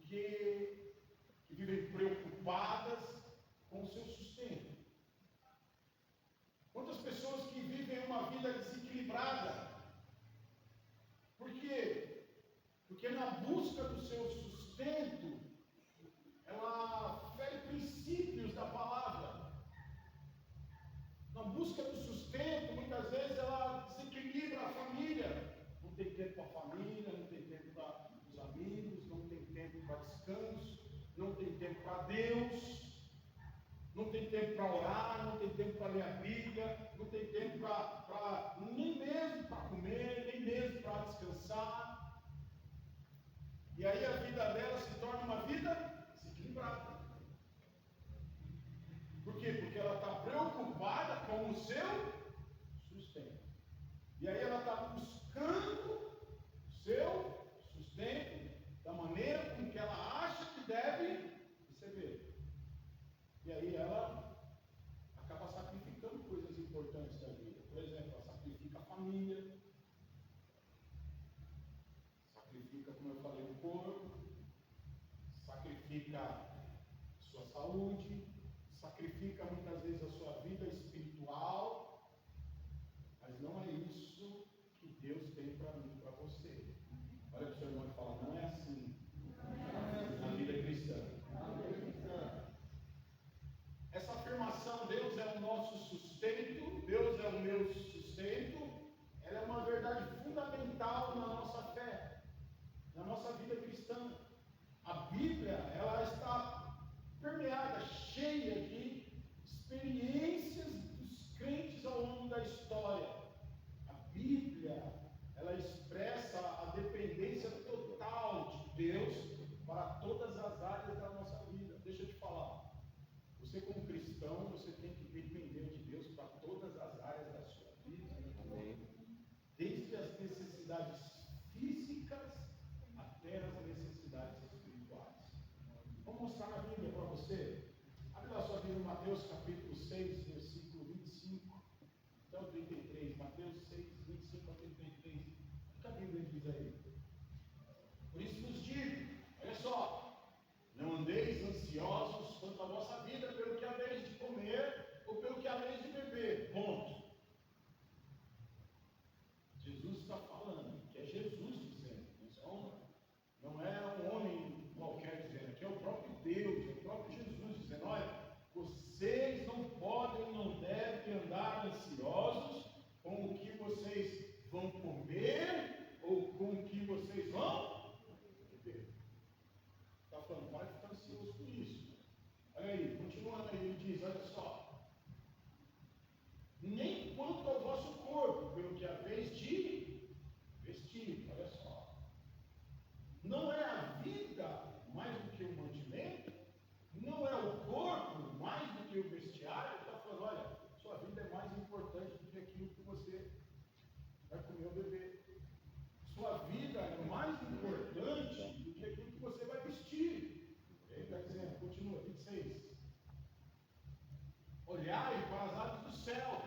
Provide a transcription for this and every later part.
que vivem preocupadas com o seu sustento. Quantas pessoas que vivem uma vida desequilibrada? Por quê? Porque na busca do seu sustento, ela fere princípios da palavra. Na busca do sustento, muitas vezes ela desequilibra a família. Não tem tempo para a família, não tem tempo para os amigos, não tem tempo para descanso, não tem tempo para Deus. Não tem tempo para orar, não tem tempo para ler a Bíblia, não tem tempo nem mesmo para comer, nem mesmo para descansar. E aí a vida dela se torna uma vida desequilibrada. Por quê? Porque ela está preocupada com o seu sustento. E aí ela está buscando o seu sustento da maneira com que ela acha que deve receber. E aí ela acaba sacrificando coisas importantes da vida. Por exemplo, ela sacrifica a família, sacrifica, como eu falei, o corpo, sacrifica a sua saúde, sacrifica muitas vezes a sua vida espiritual, mas não é isso que Deus tem para mim e para você. Olha para o seu irmão e fala, não é assim na vida cristã. Essa afirmação, Deus é o nosso sustento, Deus é o meu sustento, ela é uma verdade fundamental na nossa fé, na nossa vida cristã. A Bíblia, ela está permeada, cheia de experiências dos crentes ao longo da história. A Bíblia, ela expressa a dependência total de Deus para todas as áreas da nossa vida. Deixa eu te falar. Você como cristão, você tem que depender de Deus para todas as áreas da sua vida. Desde as necessidades físicas até as necessidades espirituais. Vou mostrar na Bíblia para você. Abre lá sua Bíblia em Mateus capítulo 6, versículo 25 até o 33. Mateus 6, 25 até o 33. O que a Bíblia diz aí? Por isso vos digo, olha só. Não andeis ansiosos quanto à vossa vida, pelo que haveis de comer ou pelo que haveis de beber. Ponto. Jesus está falando, que é Jesus dizendo. Não é um homem qualquer dizendo, aqui é o próprio Deus, é o próprio Jesus dizendo, olha, vocês não podem, não devem andar ansiosos com o que vocês vão comer ou com o que vocês vão beber. Está falando, vai ficar ansioso com isso. Olha aí, continuando aí, ele diz, olha só. Nem quanto ao vosso corpo, pelo que haveis de vestir, olha só. Não é a vida mais do que o mantimento? Não é o corpo mais do que o vestiário? Está falando, olha, sua vida é mais importante do que aquilo que você vai comer ou beber. Sua vida é mais importante do que aquilo que você vai vestir. Ele está dizendo, continua, 26. Olhai para as aves do céu,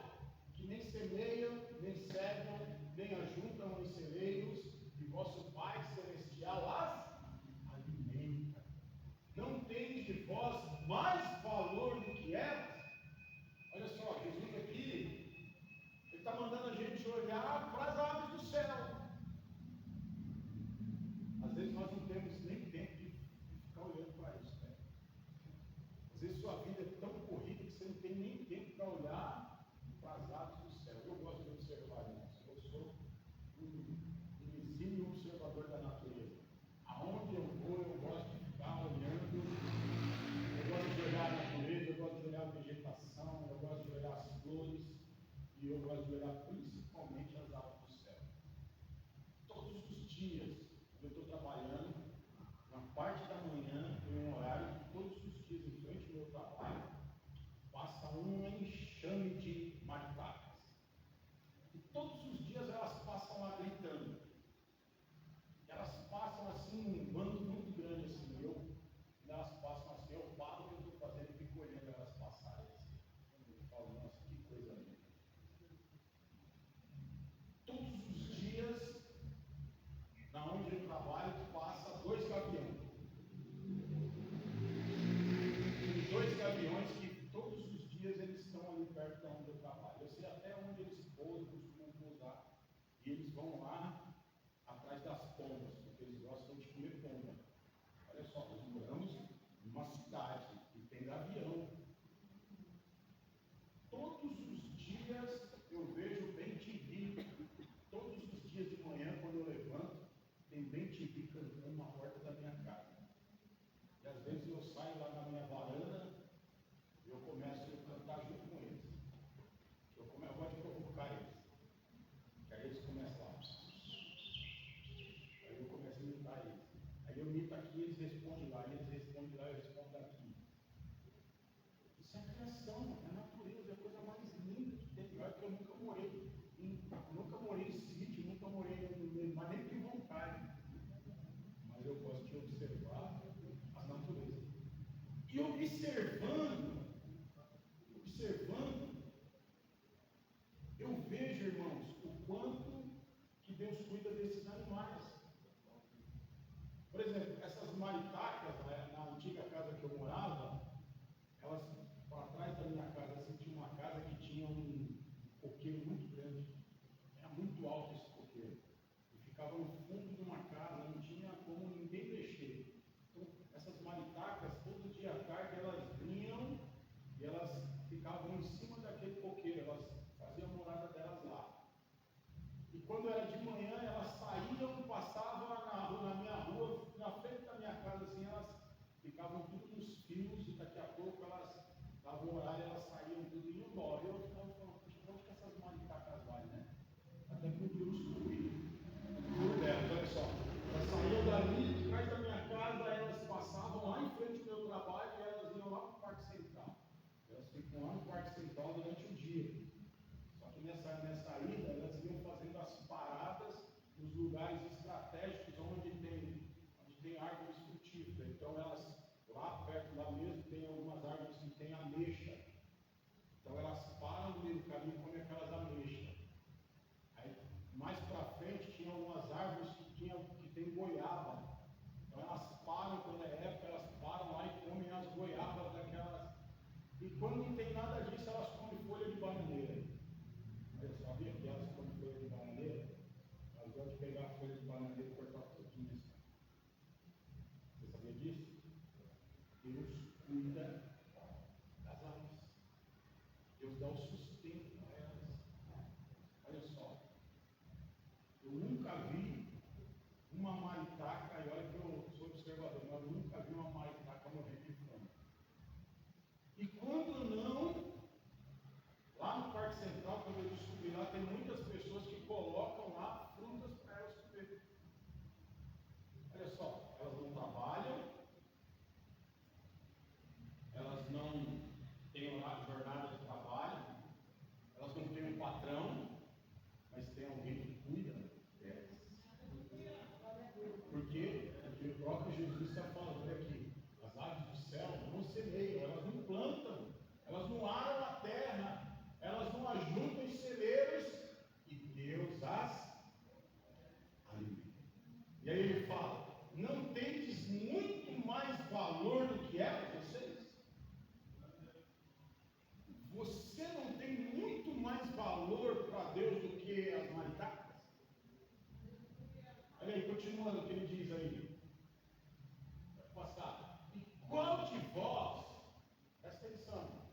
que nem semeiam, nem cegam, nem ajuntam em celeiros, e vosso Pai Celestial as alimenta. Não tendes de vós mais valor do que elas? Olha só, Jesus aqui, ele está mandando a gente olhar para as aves do céu. Às vezes nós não temos nem tempo de ficar olhando para isso, né? Às vezes sua vida é tão corrida que você não tem nem tempo para olhar para as aves do céu. Eu gosto de observar, irmãos. Eu sou um exímio observador da natureza. Aonde eu vou, eu gosto de ficar olhando. Eu gosto de olhar a natureza, eu gosto de olhar a vegetação, eu gosto de olhar as flores e eu gosto de olhar principalmente as aves do céu. Todos os dias, quando eu estou trabalhando, na parte da manhã, tem um horário que todos os dias em frente ao meu trabalho, passa um enxame de maritadas. E todos os dias elas passam lá gritando. Elas passam assim, um bando muito grande assim. Elas passam assim, eu paro o que eu estou fazendo e fico olhando elas passarem assim. Eu falo, nossa, que coisa linda. Todos os dias, na onde eu trabalho, passa 2 gaviões. dormito aqui, eles respondem lá, eles respondem lá, eu respondo aqui. Isso é criação, é natureza, é a coisa mais linda que tem. Olha que eu nunca morei em sítio, nunca morei no meio, mas nem tenho vontade. Mas eu gosto de observar a natureza. E observando, eu vejo, irmãos, o quanto que Deus cuida desses animais. Por exemplo, essas maritacas, né, na antiga casa que eu morava, elas, atrás da minha casa, assim, tinha uma casa que tinha um coqueiro muito grande. Era muito alto esse coqueiro. E ficava no fundo de uma casa, não tinha como ninguém mexer. Então, essas maritacas, todo dia à tarde, elas vinham e elas ficavam em cima daquele coqueiro, elas faziam a morada delas lá. E quando era de manhã, elas saíam, passavam na minha rua, na frente da minha casa, assim, elas ficavam tudo nos fios, e daqui a pouco elas davam horário, elas saíam tudo e iam embora. E eu ficava falando, puxa, onde que essas maritacas vai, né? Até que um dia eu descobri o delas, olha só. Elas saíam dali, de trás da minha casa, elas passavam lá em frente do meu trabalho e elas iam lá para o Parque Central. Elas ficam lá no Parque Central durante o dia. Só que nessa ida, elas iam fazendo as paradas nos lugares estratégicos onde tem árvores frutíferas. Então, elas, lá perto lá mesmo, tem algumas árvores que tem ameixa. Então, elas param no meio do caminho e comem aquelas ameixas. Aí, mais para frente, tinha algumas árvores que tem goiaba. Então, elas param, quando é época, elas param lá e comem as goiabas daquelas. E quando não tem nada disso, elas comem folha de bananeira. Eu sabia que elas comem folha de bananeira? Elas gostam de pegar a folha de bananeira e cortar pouquinho assim. Você sabia disso? Deus cuida das aves. Deus dá o sustento para elas. Olha só. Eu nunca vi uma maritaca, e olha que eu sou observador, mas eu nunca vi uma maritaca morrer de fome. E quando não, lá no Parque Central, quando eu descobri lá, tem muitas pessoas que colocam lá frutas para elas comerem. Olha só, elas não trabalham, elas não têm jornada de trabalho, elas não têm um patrão, mas tem alguém que cuida delas. Por quê? Porque o próprio Jesus está falando aqui, as aves do céu não semeiam, elas não plantam, elas não aram a terra, elas não ajuntam em celeiros, e Deus as alimenta. E aí ele fala, não tendes muito mais valor do que elas, vocês? Você não tem muito mais valor para Deus do que as maritacas? Olha aí, continuando o que ele diz aí. Vai passar. E qual de vós, presta atenção,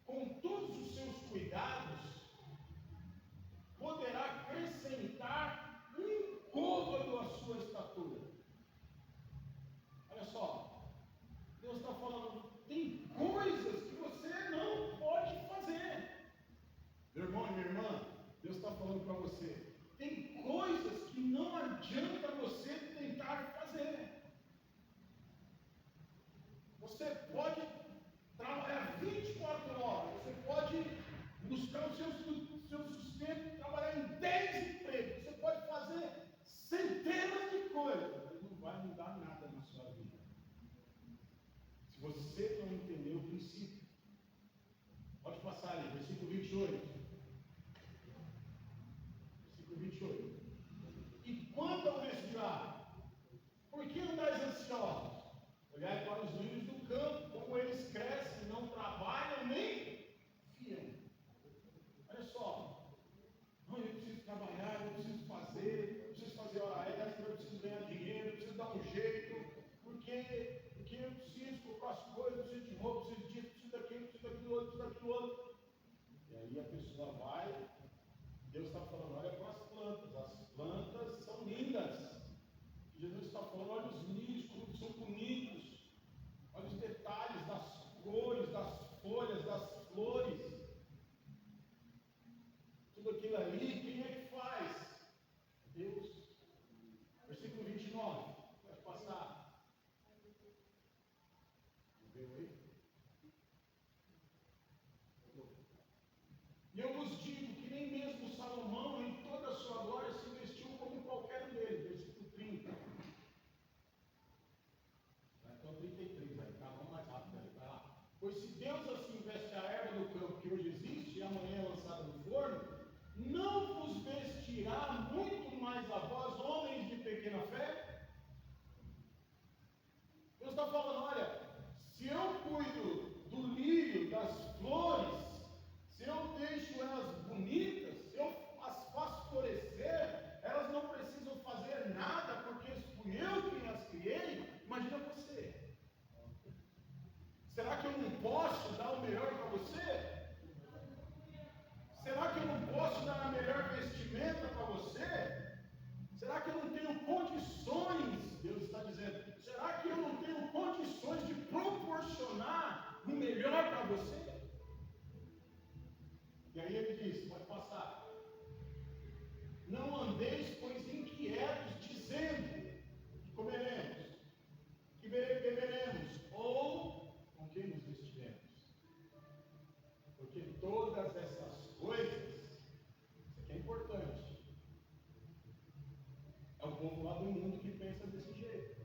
com todos os seus cuidados, poderá acrescentar um côvado à sua estatura? Olha só, Deus está falando, tem coisas que você não pode fazer. Meu irmão e minha irmã, Deus está falando para você, tem coisas que não adianta você tentar fazer. Você pode trabalhar 24 horas, você pode buscar o seu sustento, trabalhar em 10 empregos, você pode fazer centenas de coisas, mas não vai mudar nada na sua vida. Se você não entender o princípio, pode passar ali, versículo 28. Versículo 28. E quanto ao vestiário, por que andais ansiosos? Olhai para os lírios do campo, como eles crescem, não trabalham nem fiam. Olha só, não, eu preciso trabalhar, eu preciso fazer hora extra, eu preciso ganhar dinheiro, eu preciso dar um jeito, porque eu preciso comprar as coisas, eu preciso de roupa, eu preciso disso, preciso daquilo outro. E aí a pessoa andeis, pois inquietos, dizendo: que comeremos, que beberemos, ou com quem nos vestiremos. Porque todas essas coisas, isso aqui é importante, é o povo lá do mundo que pensa desse jeito.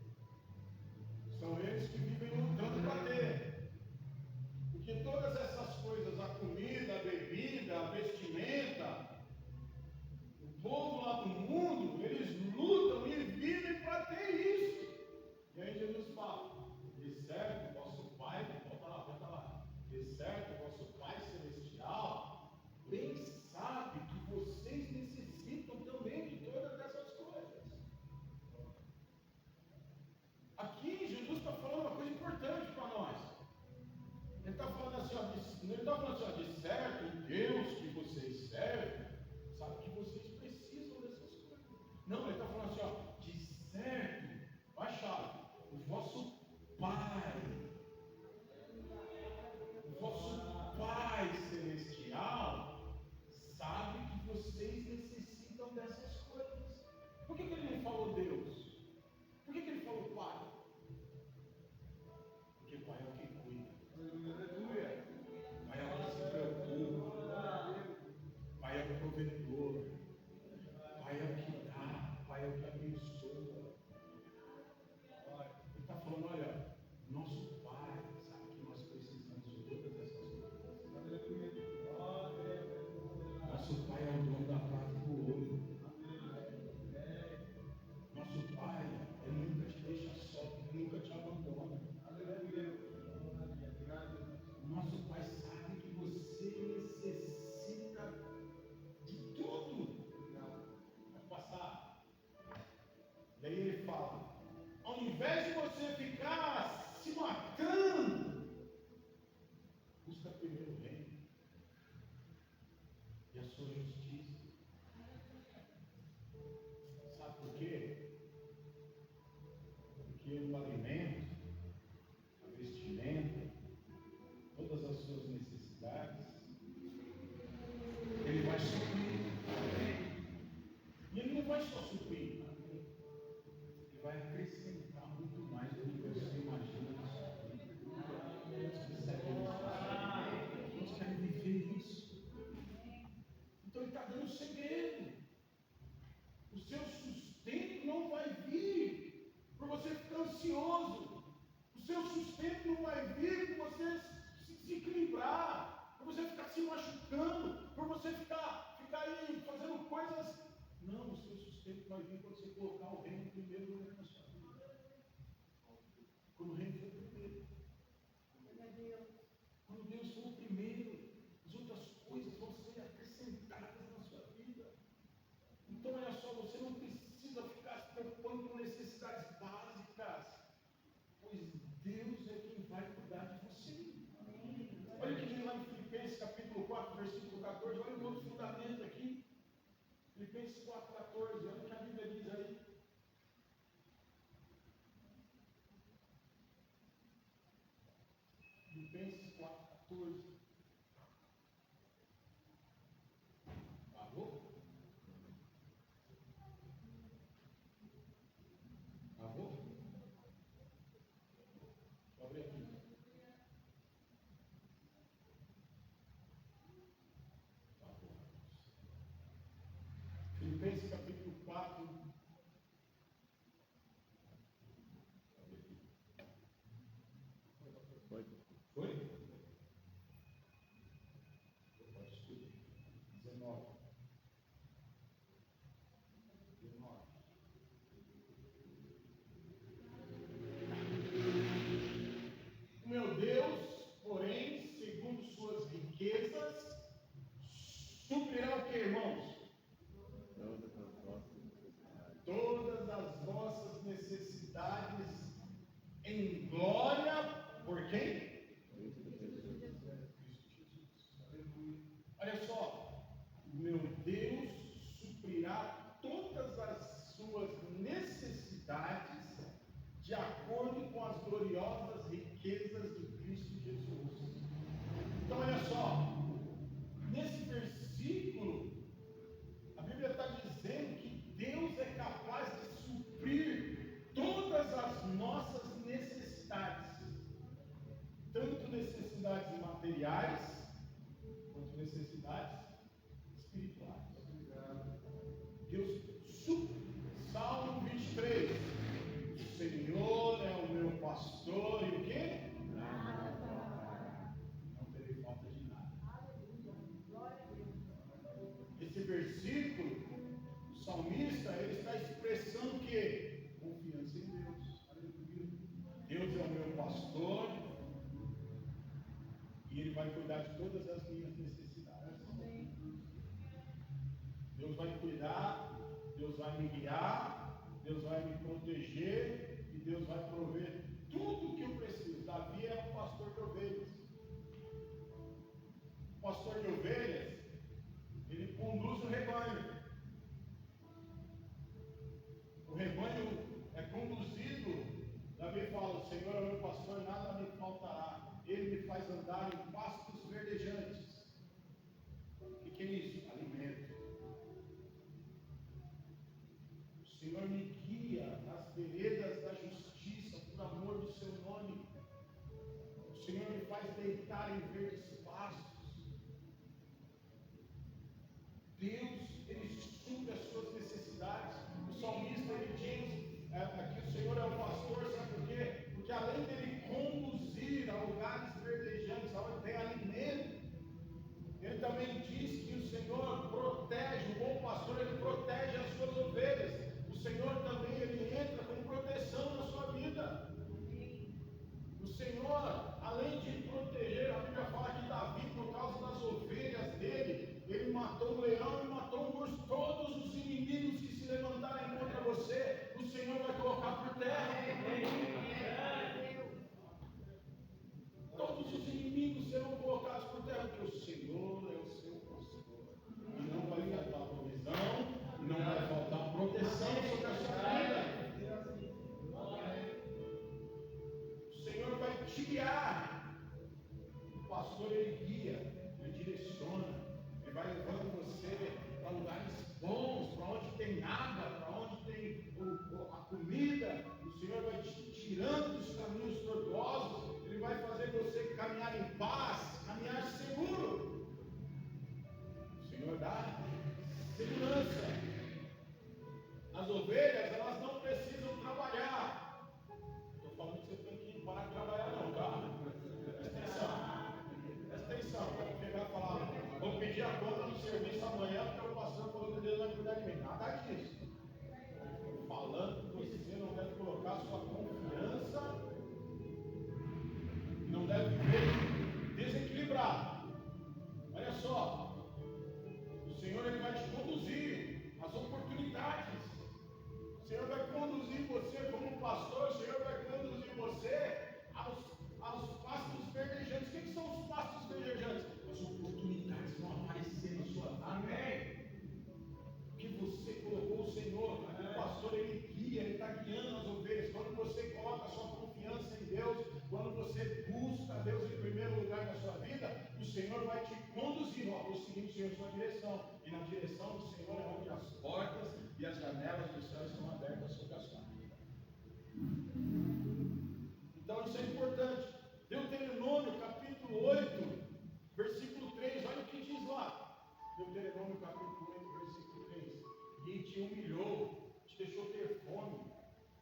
São eles que vivem lutando para ter. Porque todas essas coisas, a comida, a bebida, a vestimenta, o povo lá do mundo, eles lutam e vivem para ter isso. E aí Jesus fala: de certo, vosso Pai, volta lá, de certo, vosso Pai Celestial, bem sabe que vocês necessitam também de todas essas coisas. Aqui Jesus está falando uma coisa importante para nós. Ele está falando assim, de certo, o Deus que vocês servem, sabe que vocês precisam dessas coisas. Não, ele está falando assim, de certo, vai chave, o vosso Pai Celestial, sabe que vocês necessitam dessas coisas. Por que ele não falou Deus? Por que ele falou Pai? Porque Pai é o que cuida. Pai é o que se preocupa. Pai é o provedor. Pai é o que dá. Pai é o que abençoa. Ele está falando, olha, nosso Pai sabe que nós precisamos de todas essas coisas. Nosso Pai é o dono da prata e do ouro. Nosso Pai, Ele nunca te deixa só, Ele nunca te abandona. Nosso Pai sabe que você necessita de tudo. Pode passar. E aí ele fala: ao invés de você ficar se matando, busca primeiro o reino e a sua justiça. Sabe por quê? Porque o alimento, a vestimenta, todas as suas necessidades, Ele vai suprir. E Ele não vai só suprir, Ele vai acrescentar muito mais do que você imagina na sua vida. Nós queremos viver isso. Então Ele está dando um segredo. O seu sustento não vai vir por você ficar ansioso. O seu sustento não vai vir por você se desequilibrar, por você ficar se machucando, por você ficar aí fazendo coisas. Não, o seu sustento vai vir quando você colocar o reino em primeiro lugar na sua vida. Quando o reino for primeiro. Quando Deus for o primeiro, as outras coisas vão ser acrescentadas na sua vida. Então, olha só, você não precisa ficar se preocupando com necessidades básicas, pois Deus é quem vai cuidar de você. Olha o que diz lá em Filipenses capítulo 4, versículo 14, olha o outro fundamento aqui. Filipenses 4, 14, olha o que a Bíblia diz aí. Filipenses 4, 14. Parou? Parou? Abre aqui. Filipenses capítulo 4. Foi? Pode escolher. 19. Meu Deus, porém, segundo suas riquezas, suprirá o que, irmãos? Todas as vossas necessidades em glória, por quem? Cristo Jesus. Olha só, meu Deus suprirá todas as suas necessidades de acordo com as gloriosas riquezas de Cristo Jesus. Então, olha só, nesse versículo, a Bíblia está dizendo que pastor e Ele vai cuidar de todas as minhas necessidades. Deus vai cuidar, Deus vai me guiar, Deus vai me proteger e Deus vai prover tudo o que eu preciso. Davi é um pastor de ovelhas. O pastor de ovelhas, ele conduz o rebanho. O rebanho é conduzido. Davi fala: o Senhor é o meu pastor, nada me faltará. Ele me faz andar em pastos verdejantes. O que é isso? Alimento. O Senhor me guia nas veredas da justiça, por amor do seu nome. O Senhor me faz deitar em verdes pastos. Deus, Ele supre as suas necessidades. O salmista, ele diz que o Senhor é o pastor, sabe por quê? Porque além dele conduzir a lugares verdejantes, onde tem alimento, ele também diz que o Senhor protege, o bom pastor, ele protege as suas ovelhas. O Senhor também, ele entra com proteção na sua vida. O Senhor, além de proteger, a Bíblia fala que Davi, por causa das ovelhas dele, ele matou um leão e matou um urso. Todos os inimigos que se levantarem contra você, o Senhor vai colocar por terra. Todos os inimigos serão colocados por terra, porque o Senhor é o seu pastor. E não vai faltar provisão, não vai faltar proteção sobre a sua vida. O Senhor vai te guiar. O pastor, ele guia, ele direciona, ele vai levando você para lugares bons, para onde tem água, para onde tem a comida. O Senhor vai te tirando dos caminhos tortuosos, ele vai fazer você caminhar em paz, caminhar seguro. O Senhor dá segurança. As ovelhas, elas não precisam trabalhar. Estou falando que você tem que parar de trabalhar, não, tá? Presta atenção. Vamos pegar e falar: vou pedir a conta do serviço amanhã, porque o pastor falou que Deus vai cuidar de mim. Nada disso. Estou falando que você não deve colocar sua confiança, não deve viver desequilibrado. Olha só, o Senhor, ele vai te conduzir às oportunidades. O Senhor vai conduzir você como pastor. O Senhor vai conduzir você aos pastos verdejantes. O que são os pastos verdejantes? As oportunidades vão aparecer em sua vida. Amém. Porque você colocou o Senhor, o pastor, ele guia, ele está guiando as ovelhas. Quando você coloca a sua confiança em Deus, quando você busca Deus em primeiro lugar na sua vida, o Senhor vai te conduzir. Ó, vou seguir o Senhor em sua direção. E na direção do Senhor é onde as portas e as janelas do céu estão abertas sobre a sua vida. Então isso é importante. Deuteronômio capítulo 8, versículo 3, olha o que diz lá. Deuteronômio capítulo 8, versículo 3. E te humilhou, te deixou ter fome,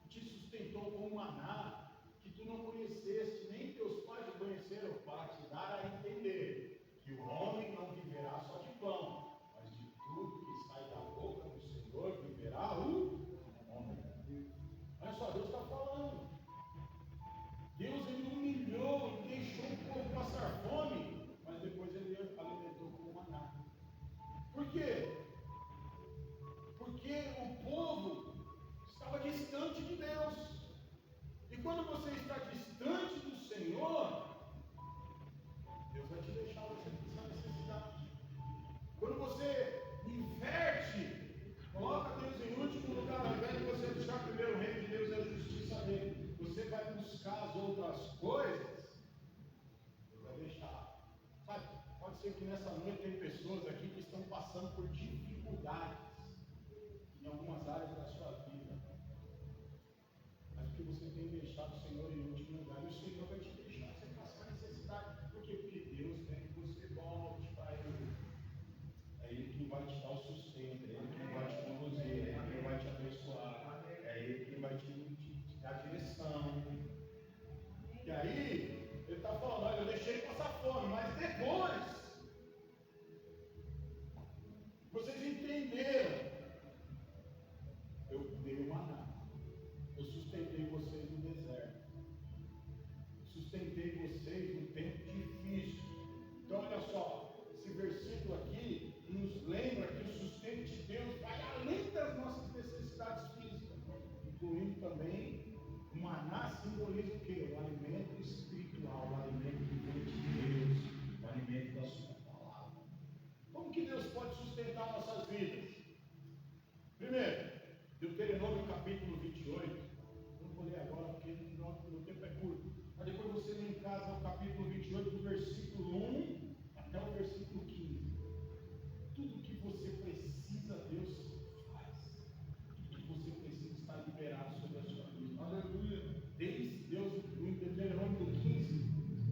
te sustentou com maná, que tu não conheceste, nem teus pais o conheceram, para te dar a entender que o homem não viverá só de pão, mas de tudo que sai da boca do Senhor viverá o homem. Olha só, Deus está falando. Deus, ele humilhou e deixou o povo passar fome, mas depois ele alimentou com maná. Por quê? Porque o povo estava distante de Deus. E quando você está distante do Senhor, Deus vai te deixar você passar necessidade. Quando você inverte, coloca Deus em último lugar, ao invés de você buscar primeiro o reino de Deus e a justiça dele, você vai buscar as outras coisas, Deus vai deixar. Sabe, pode ser que nessa noite tem pessoas aqui que estão passando por dificuldades em algumas áreas da sua vida, mas porque você tem deixado o Senhor em último lugar, e o Senhor vai te deixar você passar necessidade. Por quê? Porque Deus quer que você volte para Ele. É Ele quem vai te dar o sustento, é Ele quem vai te conduzir, é Ele quem vai te abençoar, é Ele quem vai te dar direção. E aí, Ele está falando: olha, eu deixei passar fome, mas depois vocês entenderam. Eu dei o maná, eu sustentei vocês no deserto. maná simboliza o quê? O alimento espiritual, o alimento que vem de Deus, o alimento da sua palavra. Como que Deus pode sustentar nossas vidas? Primeiro, Deuteronômio capítulo 28. Não vou ler agora porque o tempo é curto. Mas depois você lê em casa o capítulo 28, do versículo 1 até o versículo 15. Tudo que você precisa, Deus faz. Tudo que você precisa está liberado sobre a sua vida. Aleluia. Desde Deus, no Deuteronômio 15,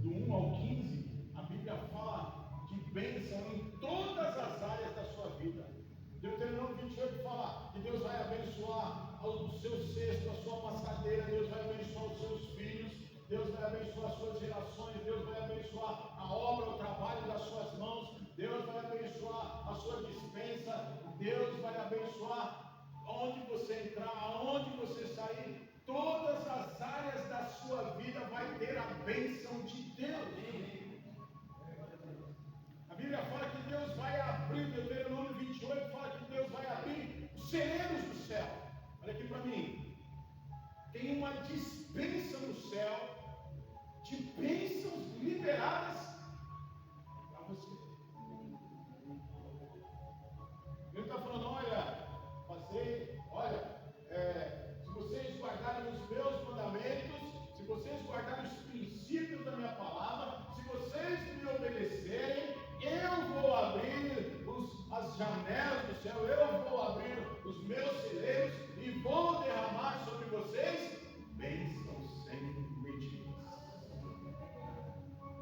do 1 ao 15, a Bíblia fala de bênção em todas as áreas da sua vida. Deuteronômio 28 fala que Deus vai abençoar o seu cesto, a sua passadeira, Deus vai abençoar os seus filhos, Deus vai abençoar as suas gerações, Deus vai abençoar a obra, o trabalho das suas mãos, Deus vai abençoar a sua dispensa, Deus vai abençoar onde você entrar, aonde você sair, todas as áreas da sua vida vai ter a bênção de Deus. A Bíblia fala que Deus vai abrir, Deuteronômio 28 fala que Deus vai abrir os celeiros do céu. Olha aqui para mim. Tem uma dispensa no céu de bênçãos liberadas para você. Ele está falando, se vocês guardarem os meus mandamentos, se vocês guardarem os princípios da minha palavra, se vocês me obedecerem, eu vou abrir as janelas do céu, eu vou abrir os meus celeiros e vou derramar sobre vocês bênçãos sem medidas.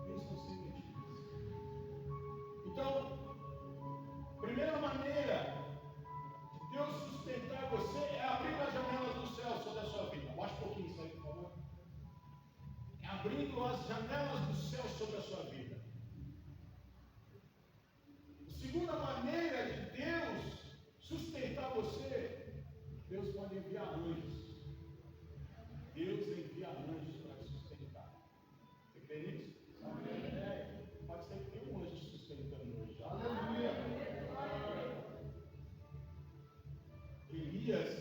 Bênçãos sem medidas. Então, primeira maneira de Deus sustentar você é abrir as janelas do céu sobre a sua vida. Baixa um pouquinho isso aí, por favor. É abrindo as janelas do céu sobre a sua vida. Segunda maneira de Deus sustentar você, Deus pode enviar anjos. Deus envia anjos para te sustentar. Você crê nisso? Amém. Pode ser que tenha um anjo te sustentando hoje. Aleluia. Elias,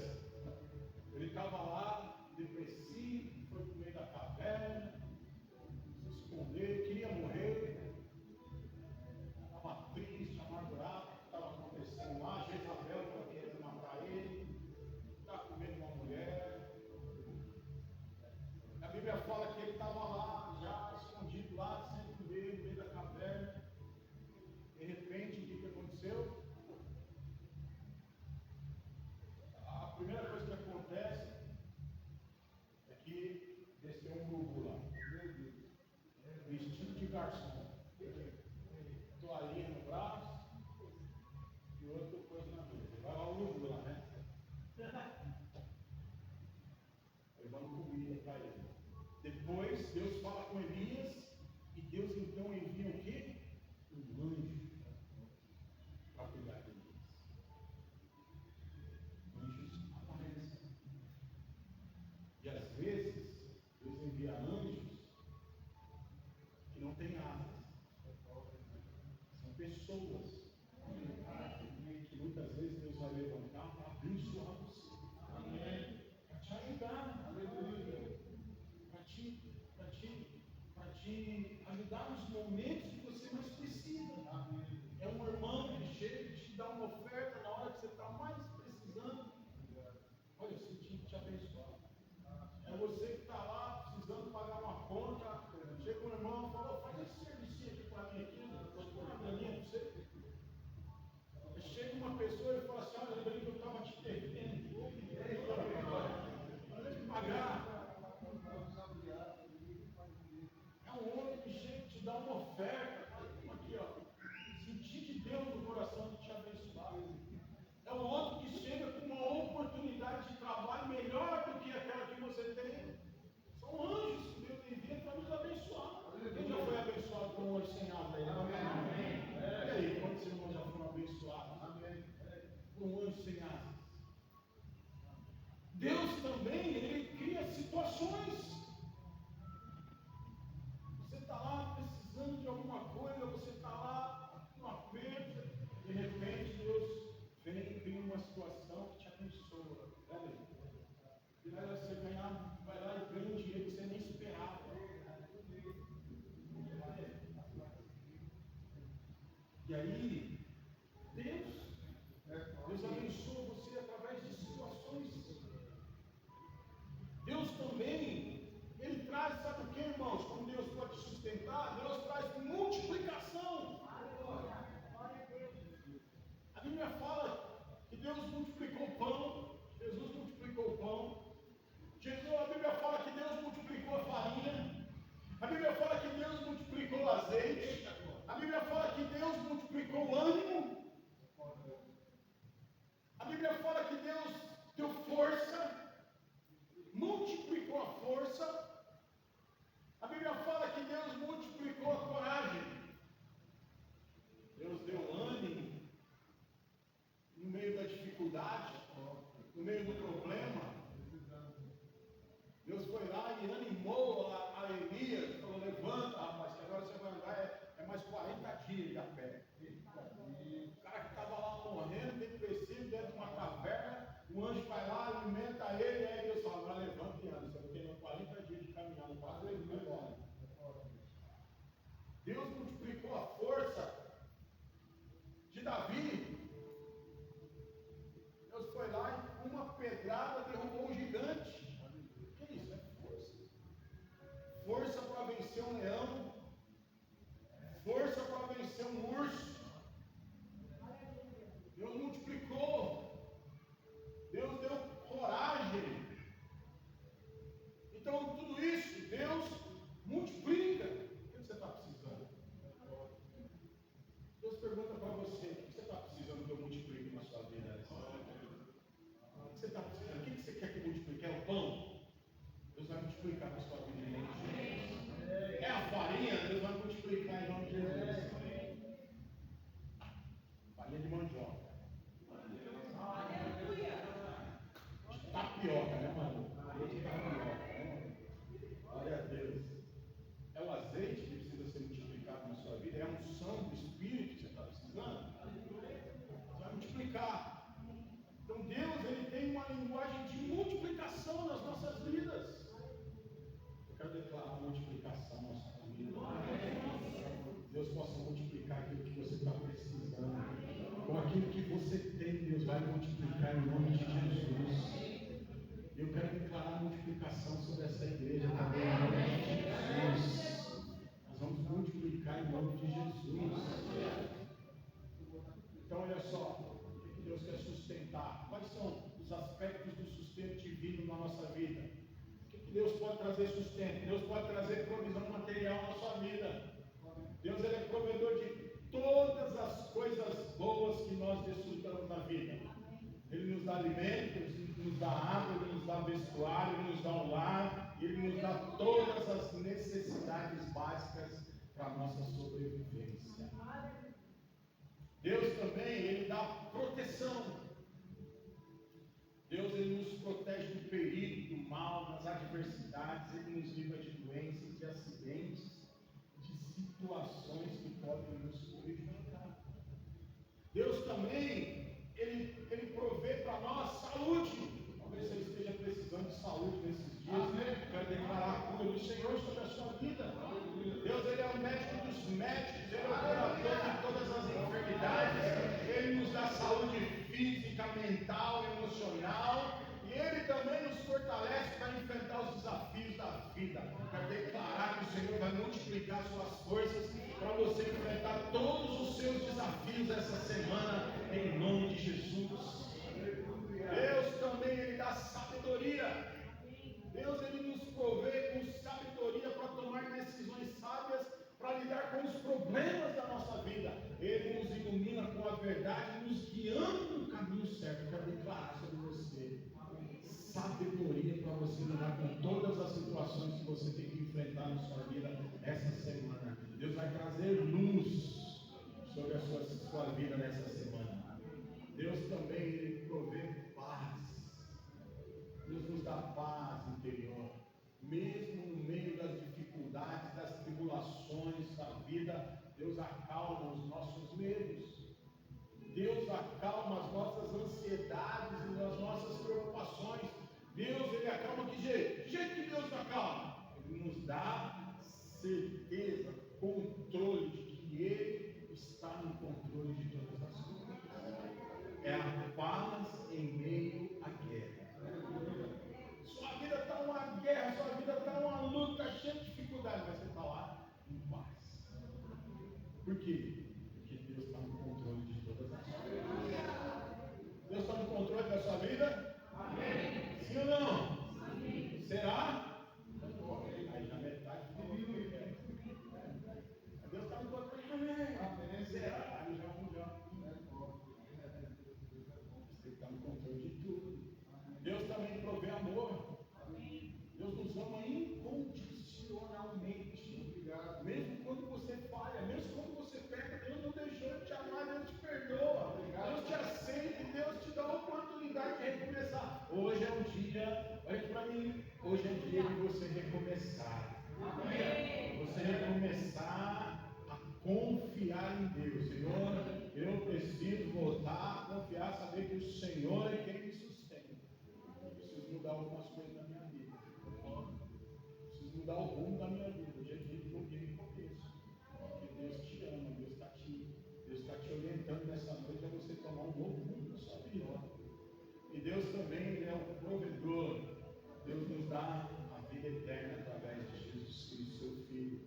ele estava lá, depressivo, foi para o meio da caverna, se esconder, queria morrer. Estava triste, amargurado, o que estava acontecendo lá. Jezabel estava querendo matar ele, estava com medo de uma mulher. A Bíblia fala que ele estava lá, já escondido lá, sempre no meio da caverna. De repente, o que aconteceu? A primeira coisa que acontece é que desceu um urubu lá, vestido de garçom. Toalhinha no braço e outra coisa na mesa. Vai lá o urubu lá, né? Levando comida para ele. Depois Deus fala com Elias e Deus então envia o quê? Um anjo para cuidar de Elias. Anjos aparecem. E às vezes Deus envia anjos que não têm asas. São pessoas que muitas vezes Deus vai levantar para abençoar você. Amém. Para te ajudar. Aleluia. Para te ajudar nos momentos que você mais precisa. Amém. É um irmão que chega e te dá uma oferta na hora que você está mais precisando. Olha, eu senti te abençoar. É você que está lá precisando pagar uma conta. Chega um irmão e fala, faz esse serviço aqui para mim aqui, vou pôr uma graninha para você. Chega uma pessoa e fala assim, olha, lembrei que eu estava te devendo. Olha de pagar. É um homem que chega e te dá uma oferta. Aqui, ó. Sentir de Deus no coração de te abençoar. É um outro que chega com uma oportunidade de trabalho melhor do que aquela que você tem. São anjos que Deus envia para nos abençoar. Quem já foi abençoado com um anjo sem asa? Amém. E aí, quantos irmãos já foram abençoados? Amém. Com um anjo sem asas. Deus também, Ele cria situações. Você está lá precisando de alguma coisa, você está lá no aperto, de repente Deus vem cria uma situação que te abençoa. E aí você vai lá e ganha aí, Deus abençoa você através de situações. Deus também, Ele traz, sabe o que, irmãos? Como Deus pode te sustentar? Deus traz multiplicação. A Bíblia fala que Deus multiplicou o pão, Jesus multiplicou o pão. A Bíblia fala que Deus multiplicou a farinha. A Bíblia fala que Deus multiplicou o azeite. A Bíblia fala que Deus multiplicou o ânimo. A Bíblia fala que Deus deu força, multiplicou a força. A Bíblia fala que Deus multiplicou a coragem. Deus deu ânimo no meio da dificuldade, no meio do problema. Deus foi lá e animou a Elias, falou: levanta, rapaz, que agora você vai andar é mais 40 dias a pé. O cara que estava lá morrendo, depressivo, dentro de uma caverna, o anjo vai lá, alimenta ele, e aí Deus fala: agora levanta e anda, você tem 40 dias de caminhada, quase ele vai embora. Deus multiplicou a força de Davi. Deus foi lá e com uma pedrada derrubou um gigante. Que isso? É força. Força para vencer um leão. Força para vencer um urso. Deus multiplicou. Deus deu coragem. Então, tudo isso, Deus multiplica. O que você está precisando? Deus pergunta para você: o que você está precisando que eu multiplique na sua vida? O que você está precisando? O que você quer que eu multiplique? É o pão? Deus vai multiplicar na sua vida em nome de Jesus. É a farinha? Deus vai multiplicar em nome de Jesus. Farinha de mandioca. Tapioca, né, mano? Glória a Deus. É o azeite que precisa ser multiplicado na sua vida. É a unção do Espírito que você está precisando. Você vai multiplicar. Então Deus, Ele tem uma linguagem de multiplicação nas nossas vidas. Eu quero declarar multiplicação na sua vida. Deus possa multiplicar aquilo que você está precisando. Com aquilo que você tem, Deus vai multiplicar em nome de Jesus. Eu quero declarar multiplicação sobre essa igreja também em nome de Jesus. Nós vamos multiplicar em nome de Jesus. Então, olha só, o que Deus quer sustentar? Quais são os aspectos do sustento divino na nossa vida? O que Deus pode trazer sustento? Deus pode trazer provisão material na sua vida. Deus, Ele é provedor de todas as coisas boas que nós desfrutamos na vida. Ele nos dá alimentos, Ele nos dá água, Ele nos dá vestuário, Ele nos dá um lar, Ele nos dá todas as necessidades básicas para a nossa sobrevivência. Deus também, Ele dá proteção. Deus, Ele nos protege do perigo, do mal, das adversidades, Ele nos livra de doenças, de acidentes, de situações que podem nos prejudicar. Deus também, Ele provê para nós saúde. Talvez você esteja precisando de saúde nesses dias. Eu quero declarar a cura do Senhor sobre a sua vida. Deus, Ele é o médico dos médicos, Ele é o curador de todas as enfermidades. Ele nos dá saúde física, mental, emocional. E Ele também nos fortalece para enfrentar os desafios da vida. Para declarar que o Senhor vai multiplicar suas forças para você enfrentar todos os seus desafios essa semana, em nome de Jesus. Deus também, Ele dá sabedoria. Deus, Ele nos provê com sabedoria para tomar decisões sábias, para lidar com os problemas da nossa vida. Ele nos ilumina com a verdade, nos guiando no caminho certo. Eu quero declarar sobre você sabedoria para você lidar com todas as situações que você tem que enfrentar na sua vida essa semana. Deus vai trazer luz sobre a sua vida nessa semana. Deus também, Ele provê paz. Deus nos dá paz interior. Mesmo no meio das dificuldades, das tribulações da vida, Deus acalma os nossos medos. Deus acalma as nossas ansiedades e as nossas preocupações. Deus, Ele acalma que jeito? Que jeito que Deus acalma? Ele nos dá certeza, controle de que Ele está está no controle de todas as coisas. É a paz em meio à guerra. Sua vida está uma guerra, sua vida está uma luta, cheia de dificuldade, mas você está lá em paz. Por quê? Porque Deus está no controle de todas as coisas. Deus está no controle da sua vida? Amém. Sim ou não? Sim. Será? Aí na metade do livro. Deus está no controle também. Será? Aí já. Você está no controle de tudo. Deus também provê amor. Deus nos ama incondicionalmente. Mesmo quando você falha, mesmo quando você peca, Deus não deixou de te amar, Deus te perdoa. Deus te aceita e Deus te dá a oportunidade de recomeçar. Hoje é o dia, olha para mim, hoje é o dia de você recomeçar. Você recomeçar a confiar em Deus. Senhor, eu preciso voltar a confiar, saber que o Senhor é quem me sustenta. Eu preciso mudar algumas coisas na minha vida. Preciso mudar o rumo da minha vida. O dia que eu bloqueei no começo. Porque Deus te ama, Deus está te orientando nessa noite a você tomar um novo rumo na sua vida. E Deus também, Ele é o provedor. Deus nos dá a vida eterna através de Jesus Cristo, seu Filho.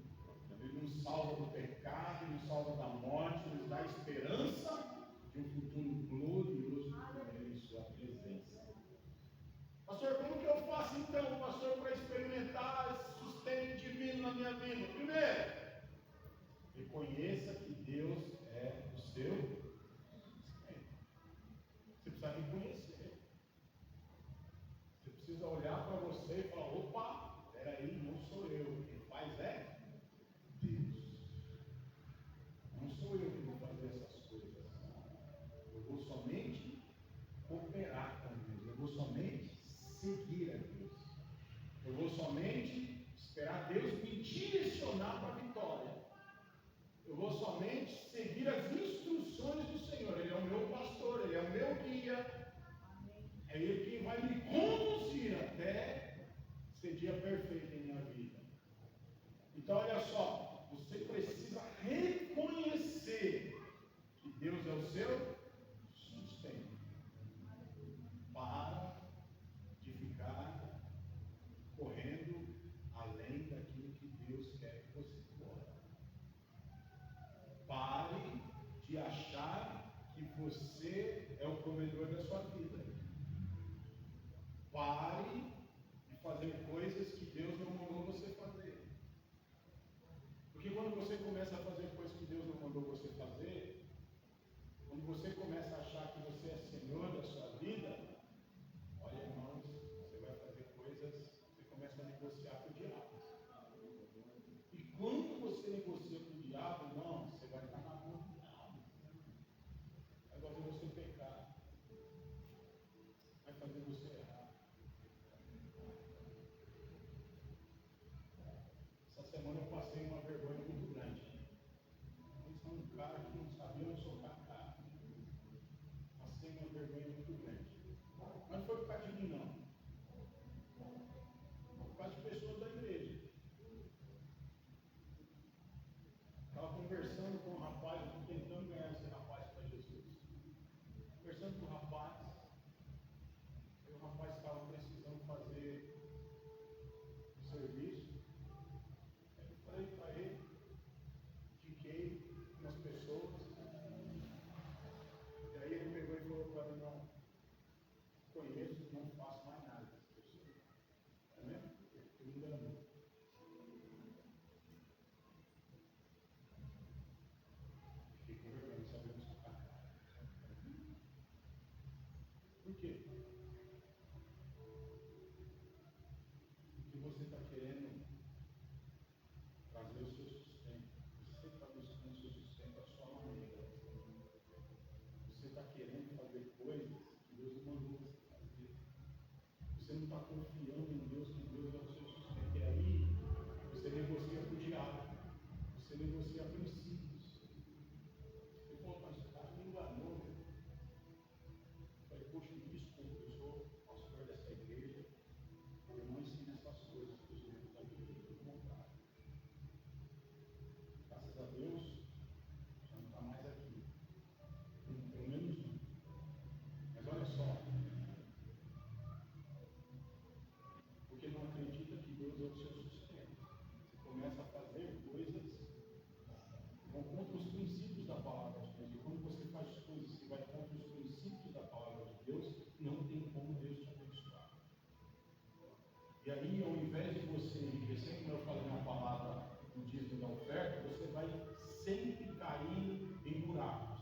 Ele nos salva do pecado, nos salva da morte, nos dá esperança de um futuro glorioso em sua presença. Pastor, como que eu faço então, pastor, para experimentar esse sustento divino na minha vida? Primeiro, reconheça que Deus é o seu sustento. Você precisa reconhecer. Você precisa olhar para você e falar, opa, peraí, não sou eu. Quem faz é Deus. Não sou eu que vou fazer essas coisas. Eu vou somente cooperar com Deus. Eu vou somente seguir a Deus. Eu vou somente esperar Deus me direcionar para a vitória. Eu vou somente seguir as instruções do Senhor. Ele é o meu pastor, Ele é o meu guia. É Ele quem vai me conduzir até ser dia perfeito em minha vida. Então, olha só, você precisa reconhecer que Deus é o seu sustento. Para de ficar correndo além daquilo que Deus quer que você corra. Pare de achar que você é o provedor da sua vida. Pare de fazer coisas que Deus não mandou você fazer. Porque quando você começa a fazer coisas que Deus não mandou você fazer, quando você começa a achar que você é senhor da sua vida, olha, irmãos, você vai fazer coisas, você começa a negociar com o diabo. E quando você negocia com o diabo, irmão, você vai estar na mão do diabo. Agora você E aí, ao invés de você enriquecer, como eu falei na palavra do dízimo da oferta, você vai sempre cair em buracos.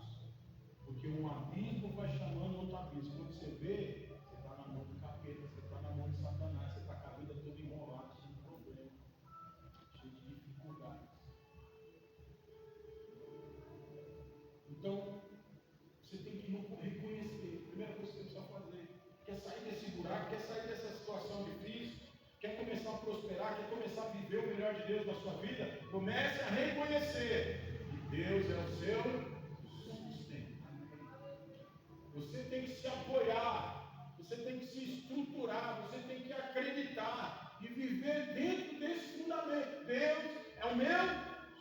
Porque um abismo vai chamando outro abismo. Quando você vê, você está na mão do capeta, você está na mão de Satanás, você está com a vida toda enrolada, cheio de problema, cheio de dificuldades. Então, você tem que reconhecer. A primeira coisa que você precisa fazer: quer sair desse buraco, quer sair dessa situação difícil, quer começar a prosperar, quer começar a viver o melhor de Deus na sua vida, comece a reconhecer que Deus é o seu sustento. Você tem que se apoiar, você tem que se estruturar, você tem que acreditar e viver dentro desse fundamento. Deus é o meu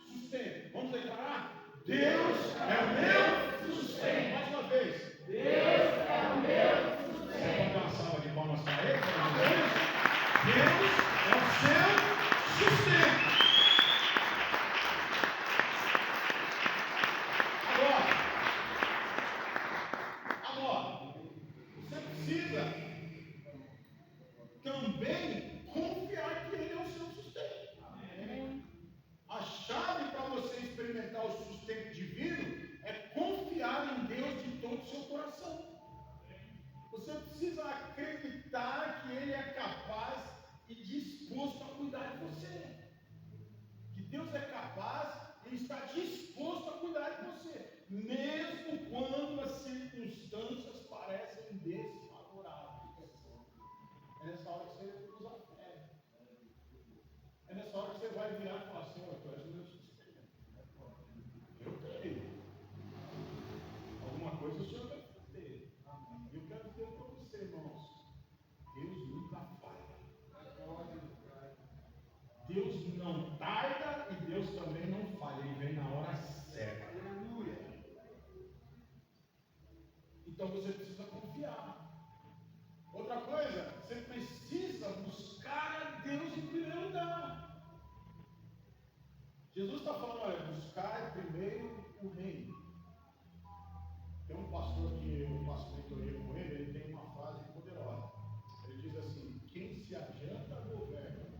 sustento. Vamos declarar? Deus é o meu sustento. Mais uma vez. Deus é o meu sustento. Vamos dar uma salva de palmas para ele? Deus é o seu sustento. Agora, você precisa também confiar que Ele é o seu sustento. Amém. A chave para você experimentar o sustento divino é confiar em Deus de todo o seu coração. Você precisa acreditar que Ele é capaz e disposto a cuidar de você. Que Deus é capaz e está disposto a cuidar de você, mesmo quando as circunstâncias parecem desfavoráveis. É nessa hora que você usa a fé. É nessa hora que você vai virar e falar: Senhor, tu és o meu sustento. Eu creio. Alguma coisa o Senhor vai fazer. E eu quero dizer para você, irmãos: Deus nunca falha. Deus não tarda e Deus também não falha. Ele vem na hora certa. Aleluia. Então você precisa confiar. Outra coisa, você precisa buscar a Deus em primeiro lugar. Jesus está falando: olha, buscar primeiro o reino. Tem um pastor que eu faço mentoria com ele, ele tem uma frase poderosa. Ele diz assim: quem se adianta, governa.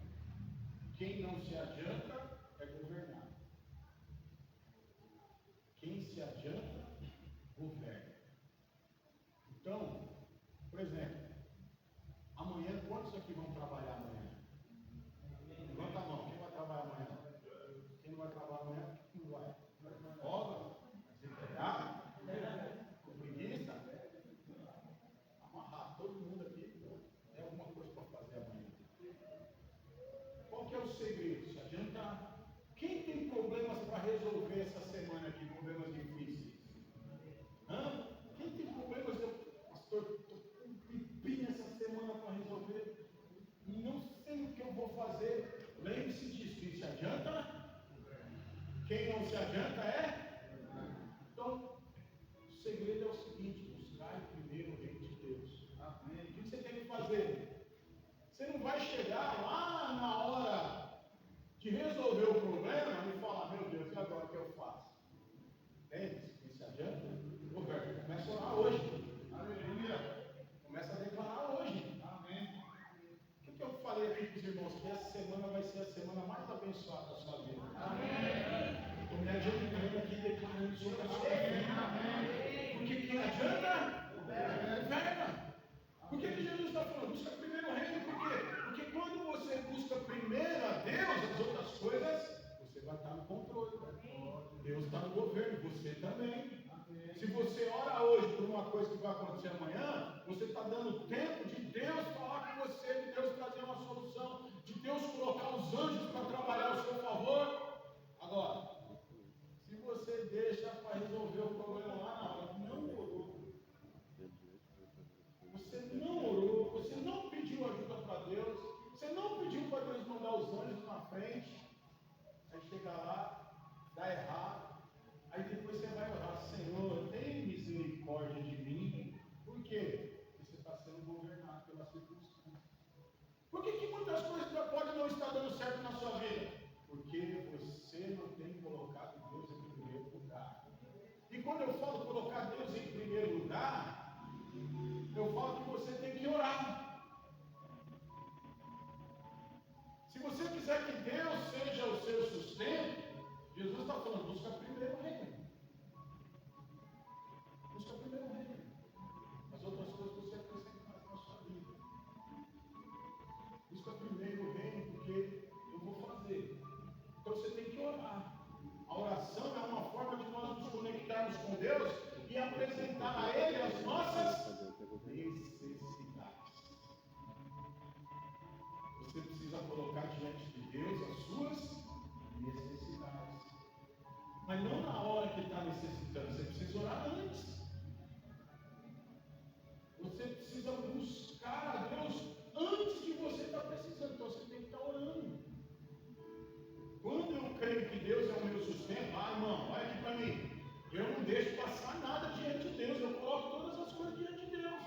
Quem não se adianta, é governado. Quem se adianta, governa. Então, por exemplo, amanhã, quantos aqui vão trabalhar amanhã? Levanta a mão, quem vai trabalhar amanhã? Quem não vai trabalhar amanhã? Não vai. Folga? Desempregado? Com preguiça? Amarrar todo mundo aqui. É alguma coisa para fazer amanhã. Qual que é o segredo? Se adiantar. Quem tem problemas para resolver essa semana aqui? Problemas difíceis? Hã? Quem tem problemas? Pastor, estou com um pepino essa semana para resolver. Não sei o que eu vou fazer. Lembre-se disso. Quem se adianta? Quem não se adianta é? Então, o segredo é o seguinte: buscar primeiro o reino de Deus. Amém. O que você tem que fazer? Você não vai chegar lá na hora de resolver o problema e falar: meu Deus, e agora o que eu faço? Lembre-se, quem se adianta? Roberto, começa a orar hoje. Aleluia. Começa a declarar hoje. Amém. O que eu falei aqui para os irmãos? Que essa semana vai ser a semana mais abençoada da sua vida. Amém. Estou me adiantando aqui, declarando sobre a sua vida. Porque quem adianta, governa. Por que Jesus está falando? Busca primeiro o reino. Por quê? Porque quando você busca primeiro a Deus, as outras coisas, você vai estar no controle. Deus está no governo, você também. Se você ora hoje por uma coisa que vai acontecer amanhã, você está dando tempo de Deus falar com você, de Deus trazer uma solução, de Deus colocar os anjos para trabalhar ao seu favor. Agora, se você deixa para resolver o problema lá na hora, não orou. Você não orou, você não pediu ajuda para Deus, você não pediu para Deus mandar os anjos na frente, aí chega lá, dá errado. Aí depois você vai orar: Senhor, tem misericórdia de mim. Por quê? Porque você está sendo governado pelas circunstâncias. Por que muitas coisas podem não estar dando certo na sua vida? Porque você não tem colocado Deus em primeiro lugar. E quando eu falo colocar Deus em primeiro lugar, eu falo que você tem que orar. quiser que Deus seja o seu sustento, Jesus está falando, busca primeiro o reino. Busca primeiro o reino. As outras coisas você acrescenta na sua vida. Busca primeiro o reino, porque eu vou fazer. Então você tem que orar. A oração é uma forma de nós nos conectarmos com Deus e apresentar a Ele as nossas necessidades. Você precisa colocar diante de Deus as suas necessidades. Mas não na hora que está necessitando, você precisa orar antes. Você precisa buscar a Deus antes de você estar precisando. Então você tem que estar orando. Quando eu creio que Deus é o meu sustento, irmão, olha aqui para mim. Eu não deixo passar nada diante de Deus. Eu coloco todas as coisas diante de Deus.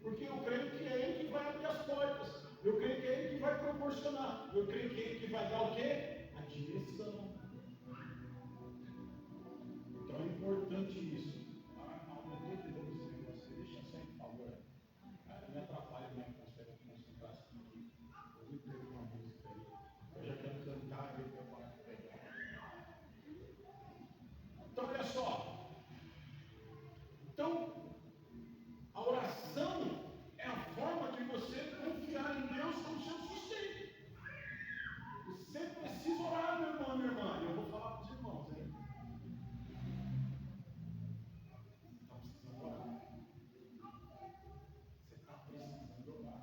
Porque eu creio que é Ele que vai abrir as portas. Eu creio que é Ele que vai proporcionar. Eu creio que é Ele que vai dar o quê? A direção. Então é importante isso. Aumentou de novo esse negócio. Deixa só em favor. Não me atrapalha a minha concentração aqui. Eu me perco uma música aí. Eu já quero cantar e eu falar que legal. Então olha só. Então, a oração é a forma de você confiar em Deus como seu sustento. Você precisa orar, meu irmão, minha irmã. E eu vou falar para os irmãos, hein? Então precisa orar. Você está precisando orar.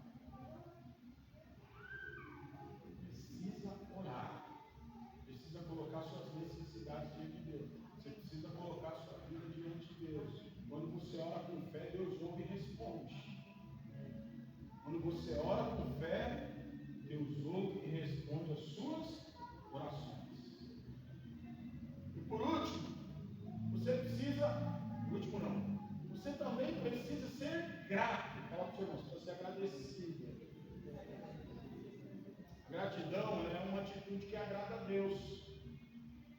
Precisa orar. Precisa colocar suas necessidades diante de Deus. Você precisa colocar sua vida diante de Deus. Quando você ora com fé, Deus ouve e responde. Quando você ora com fé, Deus ouve e responde as suas orações. E por último, você precisa, último não, você também precisa ser grato. Fala para o seu irmão, você é agradecido. A gratidão é uma atitude que agrada a Deus.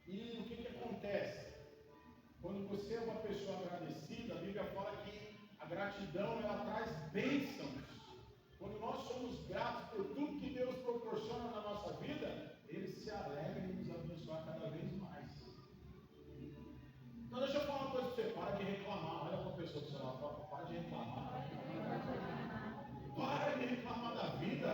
E o que acontece? Quando você é uma pessoa agradecida, a Bíblia fala que a gratidão ela traz bênçãos. Quando nós somos gratos por tudo que Deus proporciona na nossa vida, Ele se alegra em nos abençoar cada vez mais. Então deixa eu falar uma coisa para você, para de reclamar. Olha para a pessoa do seu lado, para de reclamar. Para de reclamar da vida.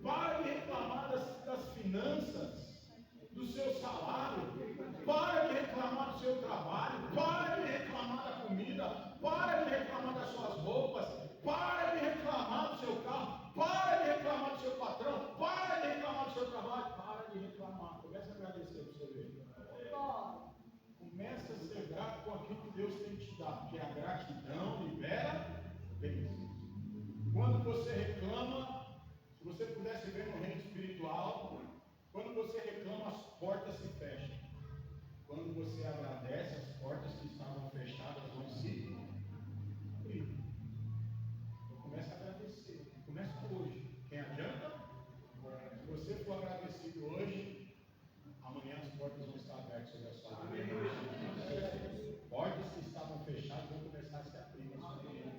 Para de reclamar das finanças, do seu salário. Para de reclamar do seu trabalho. Para de reclamar da comida. Para de reclamar das suas roupas. Para de reclamar do seu carro. Para de reclamar do seu patrão. Para de reclamar do seu trabalho. Para de reclamar. Comece a agradecer para você ver. Comece a ser grato com aquilo que Deus tem te dado. Porque a gratidão libera bênçãos. Quando você reclama, se você pudesse ver no reino espiritual, quando você reclama, as portas se fecham. Quando você agradece, as portas que estavam fechadas vão se abrir. Então comece a agradecer. Comece hoje. Quem adianta? Se você for agradecido hoje, amanhã as portas vão estar abertas sobre a sua vida. Portas que estavam fechadas vão começar a se abrir na sua vida.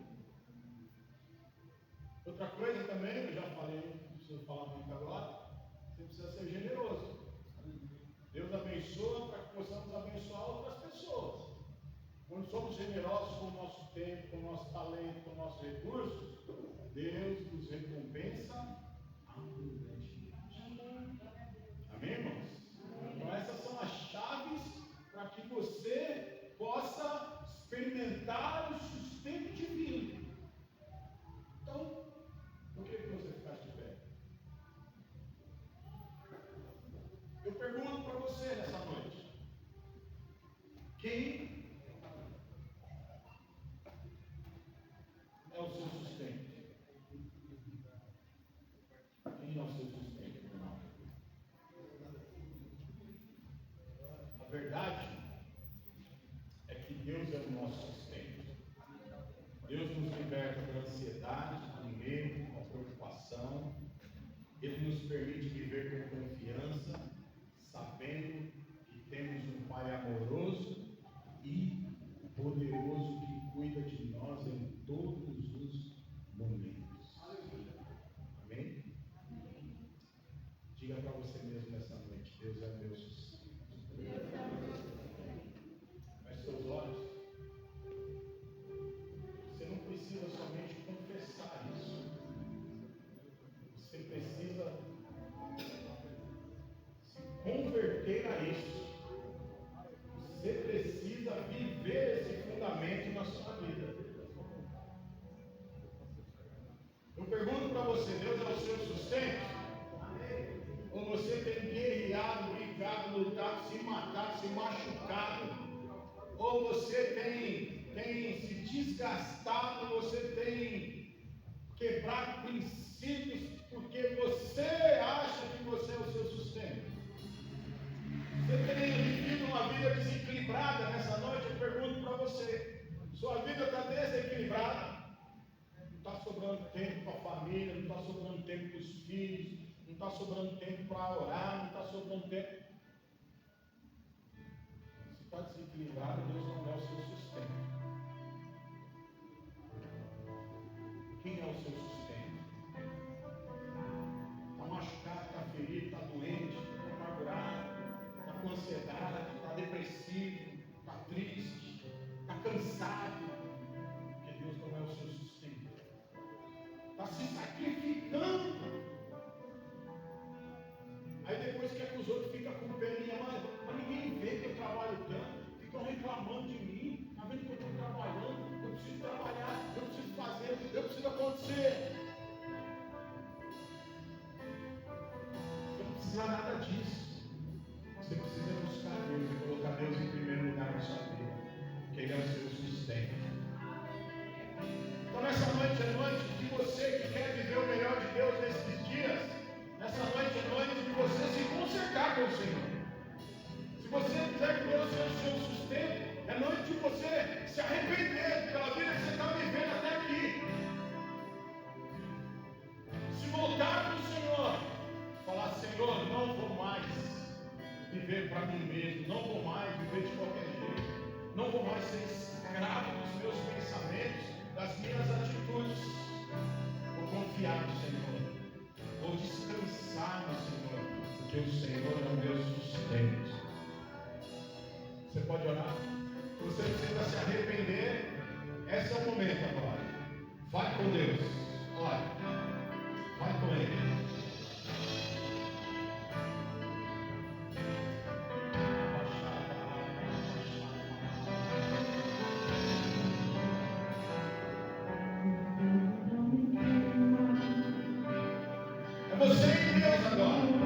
Outra coisa também, eu já falei, não preciso falar muito agora, você precisa ser generoso. Deus abençoa para que possamos abençoar outras pessoas. Quando somos generosos com o nosso tempo, com o nosso talento, com os nossos recursos, Deus nos recompensa abundantemente. Amém, irmãos? Então essas são as chaves para que você possa experimentar o sustento divino. Então, eu queria que você ficasse de pé. Eu pergunto para você nessa noite: quem é o seu sustento? Quem é o seu sustento, irmão? A verdade é que Deus é o nosso sustento. Deus nos liberta da ansiedade, do medo, da preocupação. Ele nos permite viver com confiança, sabendo que temos um Pai amoroso e poderoso que cuida de nós em todos os momentos. Amém? seu sustento? Ou você tem guerreado, brigado, lutado, se matado, se machucado? Ou você tem se desgastado, você tem quebrado princípios porque você acha que você é o seu sustento? Você tem vivido uma vida desequilibrada nessa noite? Eu pergunto para você: sua vida está desequilibrada? Não está sobrando tempo para a família, não está sobrando tempo para os filhos, não está sobrando tempo para orar, não está sobrando tempo. Se está desequilibrado, Deus não é o seu sustento. Quem é o seu sustento? Está machucado, está ferido, está doente, está amargurado, está com ansiedade, está depressivo, está triste, está cansado, porque Deus não é o seu sustento. Está se sacrificando. Aí depois quer que os outros ficam com peninha, mas ninguém vê que eu trabalho tanto, ficam reclamando de mim, está vendo que eu estou trabalhando, eu preciso trabalhar, eu preciso fazer, eu preciso acontecer. Você não precisa nada disso. Você precisa buscar Deus e colocar Deus em primeiro lugar na sua vida, porque Ele é o seu sustento. Então nessa noite é noite de você que quer viver o melhor de Deus nesses dias. Nessa noite é noite de você se consertar com o Senhor. Se você quiser que Deus seja o seu sustento, é noite de você se arrepender pela vida que você está vivendo até aqui. Se voltar para o Senhor, falar: Senhor, não vou mais viver para mim mesmo, não vou mais viver de qualquer jeito, não vou mais ser escravo dos meus pensamentos, das minhas atitudes. Vou confiar no Senhor, vou descansar no Senhor, porque o Senhor é o meu sustento. Você pode orar? Você precisa se arrepender. Esse é o momento agora. Vai com Deus. Olha, vai com Ele. É você e Deus agora.